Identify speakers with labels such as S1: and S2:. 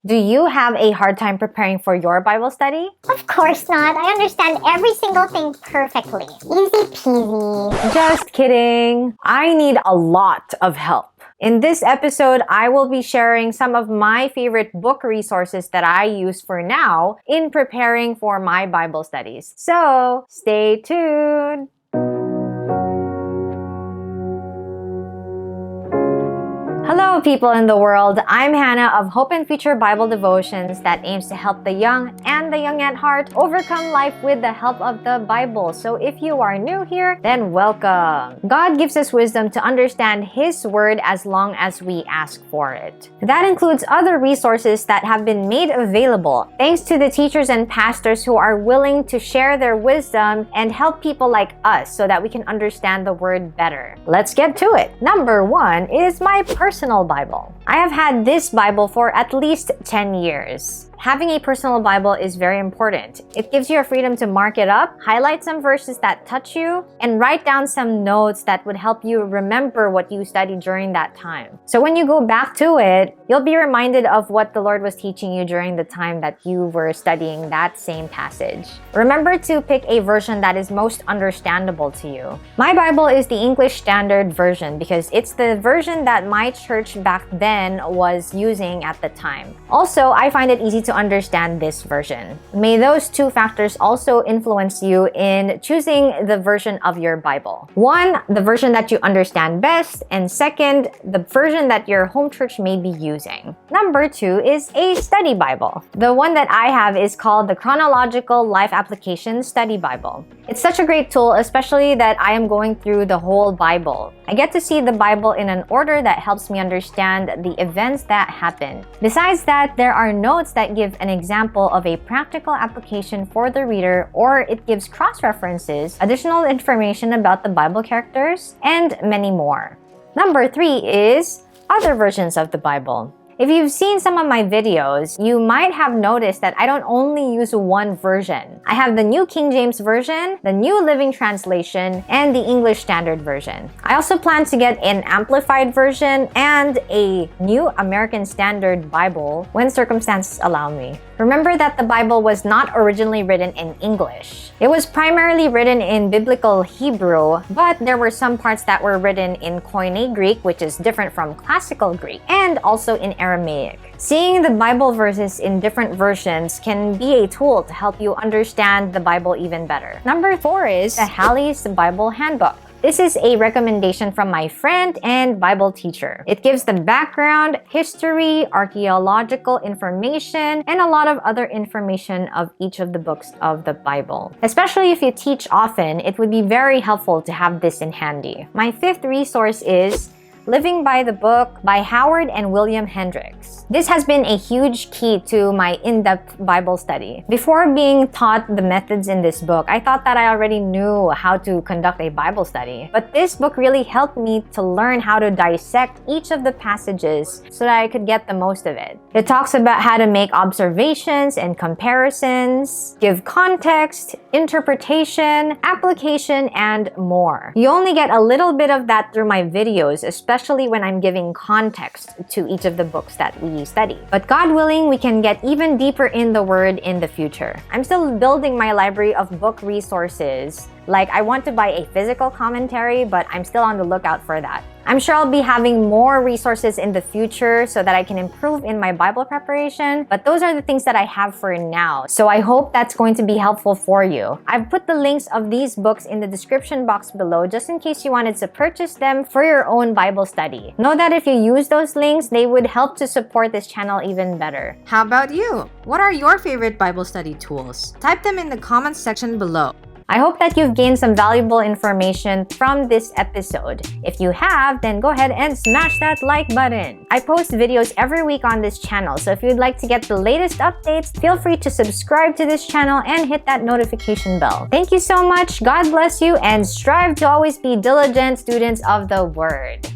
S1: Do you have a hard time preparing for your Bible study?
S2: Of course not. I understand every single thing perfectly. Easy peasy.
S1: Just kidding. I need a lot of help. In this episode, I will be sharing some of my favorite book resources that I use for now in preparing for my Bible studies. So, stay tuned! Hello, people in the world. I'm Hannah of Hope and Future Bible Devotions that aims to help the young and the young at heart overcome life with the help of the Bible. So if you are new here, then welcome. God gives us wisdom to understand His Word as long as we ask for it. That includes other resources that have been made available thanks to the teachers and pastors who are willing to share their wisdom and help people like us so that we can understand the Word better. Let's get to it. Number 1 is my personal Bible. I have had this Bible for at least 10 years. Having a personal Bible is very important. It gives you a freedom to mark it up, highlight some verses that touch you, and write down some notes that would help you remember what you studied during that time. So when you go back to it, you'll be reminded of what the Lord was teaching you during the time that you were studying that same passage. Remember to pick a version that is most understandable to you. My Bible is the English Standard Version because it's the version that my church back then was using at the time. Also, I find it easy to understand this version. May those two factors also influence you in choosing the version of your Bible. 1, the version that you understand best, and 2nd, the version that your home church may be using. Number 2 is a study Bible. The one that I have is called the Chronological Life Application Study Bible. It's such a great tool, especially that I am going through the whole Bible. I get to see the Bible in an order that helps me understand the events that happened. Besides that, there are notes that give an example of a practical application for the reader, or it gives cross-references, additional information about the Bible characters, and many more. Number 3 is other versions of the Bible. If you've seen some of my videos, you might have noticed that I don't only use one version. I have the New King James Version, the New Living Translation, and the English Standard Version. I also plan to get an Amplified Version and a New American Standard Bible when circumstances allow me. Remember that the Bible was not originally written in English. It was primarily written in Biblical Hebrew, but there were some parts that were written in Koine Greek, which is different from Classical Greek, and also in Aramaic. Seeing the Bible verses in different versions can be a tool to help you understand the Bible even better. Number 4 is the Hallies Bible Handbook. This is a recommendation from my friend and Bible teacher. It gives the background, history, archaeological information, and a lot of other information of each of the books of the Bible. Especially if you teach often, it would be very helpful to have this in handy. My 5th resource is Living by the Book by Howard and William Hendricks. This has been a huge key to my in-depth Bible study. Before being taught the methods in this book, I thought that I already knew how to conduct a Bible study. But this book really helped me to learn how to dissect each of the passages so that I could get the most of it. It talks about how to make observations and comparisons, give context, interpretation, application, and more. You only get a little bit of that through my videos, especially when I'm giving context to each of the books that we study. But God willing, we can get even deeper in the Word in the future. I'm still building my library of book resources. Like, I want to buy a physical commentary, but I'm still on the lookout for that. I'm sure I'll be having more resources in the future so that I can improve in my Bible preparation, but those are the things that I have for now. So I hope that's going to be helpful for you. I've put the links of these books in the description box below just in case you wanted to purchase them for your own Bible study. Know that if you use those links, they would help to support this channel even better. How about you? What are your favorite Bible study tools? Type them in the comments section below. I hope that you've gained some valuable information from this episode. If you have, then go ahead and smash that like button. I post videos every week on this channel, so if you'd like to get the latest updates, feel free to subscribe to this channel and hit that notification bell. Thank you so much, God bless you, and strive to always be diligent students of the Word.